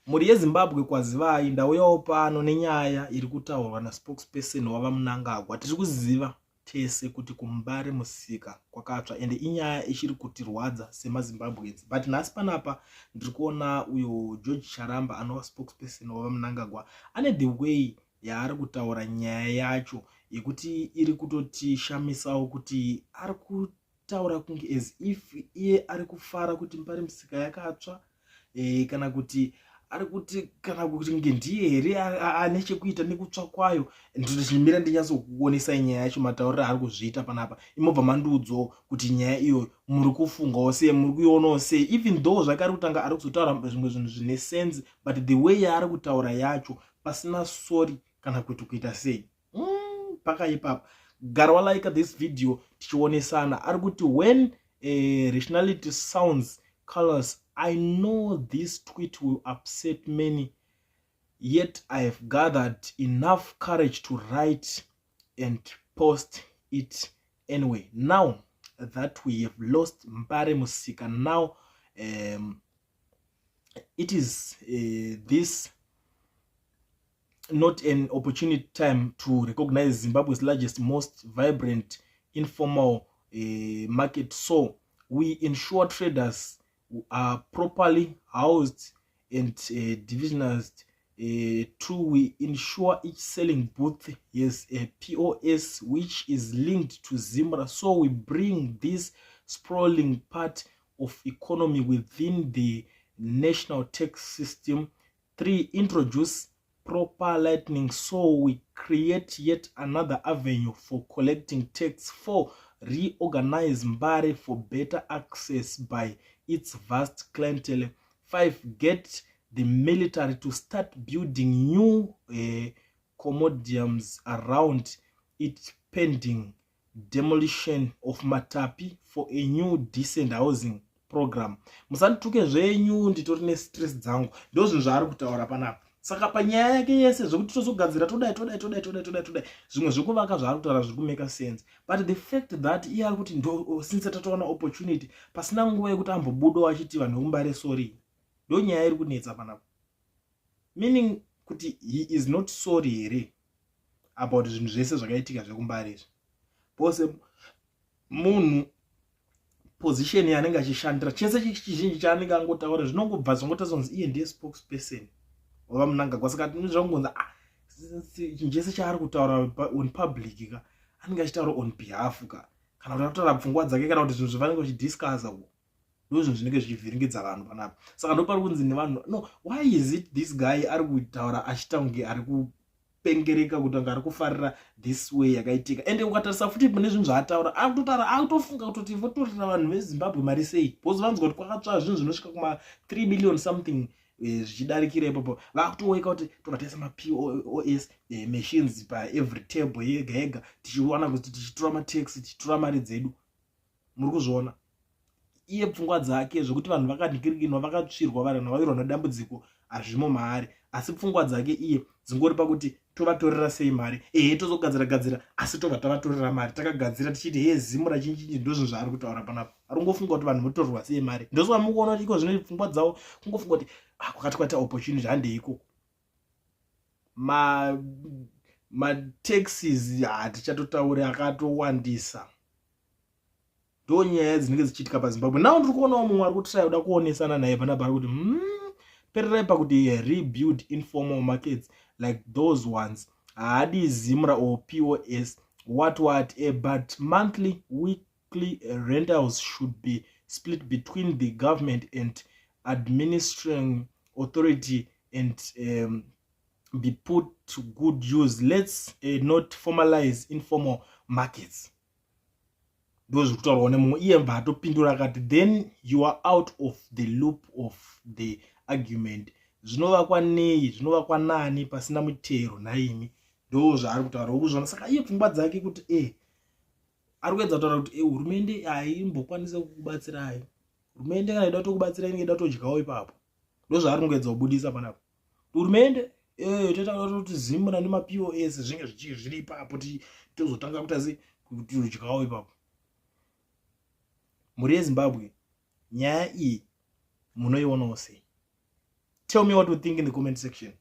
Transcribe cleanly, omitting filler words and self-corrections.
muri yeZimbabwe kwazivai ndauyawo pano nenyaya iri kutaurwa naspokesperson wavamunangagwa. Tiri kuziva tese kuti kuMbare Musika kwakatsva ende inyaya ichiri kutirwadza semaZimbabweans. But nhasi panapa ndiri kuona uyo George Charamba anova spokesperson wavamunangagwa ane the way yaari kutaura nyaya yacho yekuti iri kutotishamisawo kuti ari kutaura kunge as if iye ari kufara kuti Mbare Musika yakatsva, kana kuti ari kuti kana kuti ndiye here ane chekuita nekutsva kwayo. Ndichimira ndinyatsokuonesa nyaya yacho matauriro ari kuzviita panapa. Imobva mandudzo kuti nyaya iyo muri kufungawo sei, muri kuionawo sei, even though zvakari kutanga ari kuzotaura zvimwe zvinhu zvine sense, but the way yaari kutaura yacho pasina sorry kana kuti kuita sei. Paka ipapa gara walaika this video tichionesana. Ari kuti when rationality sounds colors, I know this tweet will upset many, yet I have gathered enough courage to write and post it anyway. Now that we have lost Mbare Musika, now it is this not an opportunity time to recognize Zimbabwe's largest, most vibrant informal market. So we ensure traders are properly housed and divisionized. Two, we ensure each selling booth has a POS which is linked to Zimbra, so we bring this sprawling part of economy within the national tax system. Three, introduce proper lightning, so we create yet another avenue for collecting tax. Four, reorganize Mbare for better access by its vast clientele. Five, get the military to start building new commodiums around it pending demolition of Matapi for a new decent housing program. Musandituke zvenyu nditori nestress dzangu, ndo zvinhu zvaari kutaura panapa. Saka panyaya yake yese zvokuti tozogadzira todai zvimwe zvekuvaka zvaari kutaura zviri kumeka sense, but the fact that iye ari kuti ndo since tatoona opportunity pasina nguva yekuti ambobudawo achiti vanhu veMbare sorry, ndo nyaya iri kunetsa panapa. Meaning kuti he is not sorry here about zvinhu zvese zvakaitika zvekuMbare izvi. Pose munhu position yaanenge achishandira chese chizhinji chaanenge angotaura zvinongobva zvongotazonzi iye ndiye spokesperson wavamunangagwa. Saka tinozvangonza chinhu chese chaari kutaura on public ka anenge achitaura on behalf ka, kana kuti akutaura pfungwa dzake, kana kuti zvinhu zvavanenge vachidiscussa uko ndo zvinhu zvinenge zvichivhiringidza vanhu panapa. Saka ndo pari kunzi nevanhu no, why is it this guy ari kutaura achiita kunge ari kupengereka kuti anga ari kufarira this way yakaitika. Ende ukatarisa futi mune zvinhu zvaataura ari kutotaura akutofunga kutoti votorira vanhu veZimbabwe mari sei, because vanzwa kuti kwakatsva zvinhu zvinosvika kuma 3 million something zvichidarikira ipapo. Vakutoweka kuti tokatesa maPOS machines paevery table yega yega, tichiwana kuti tichitora mataxi, tichitora mari dzedu. Muri kuzviona iye pfungwa dzake zvokuti vanhu vakadikirikinwa, vakatsvirwa, vanhu vavirwa nedambudziko hazvimo maari, asi pfungwa dzake iye dzingori pakuti tovatorera sei mari, tozogadzira asi tobva tavatorera mari, takagadzira tichiti he Zimura chinji. Ndo zvinhu zvaari kutaura panapa. Ari kungofunga kuti vanhu votorwa sei mari. Ndosaka mukuona kuti iko zvino pfungwa dzavo kungofunga kuti kwakati kwaita opportunity handei ikoko. Mataxis hatichatotaura akatowandisa. Ndo nyaya dzinenge dzichiitika paZimbabwe. Nawo ndiri kuonawo mumwe ari kutraya kuda kuonesana naye panapa ari kuti perirai pakuti rebuild informal markets like those ones. Haadi Zimra or POS what but monthly weekly rentals should be split between the government and administering authority and be put to good use. Let's not formalize informal markets. Those who talk on iye mbato pindura akati then you are out of the loop of the argument. Zvinovakwa nei, zvinovakwa nani pasina mutero naimi. Ndo zvaari kutaura ukuzvona. Saka iye pfungwa dzake kuti ari kuedza kutaura kuti hurumende haimbokwanisa kukubatsirai. Hurumende kana ida kutokubatsirai inenge ida kutodyawo ipapo. Ndo zvaari kungoedza kubudisa panapa. Hurumende totaura kuti Zimura nemaPOS zvinge zviri ipapo tozotanga kuti todyawo ipapo. Muri yeZimbabwe nyaya iyi munoionawo sei? Tell me what you think in the comment section.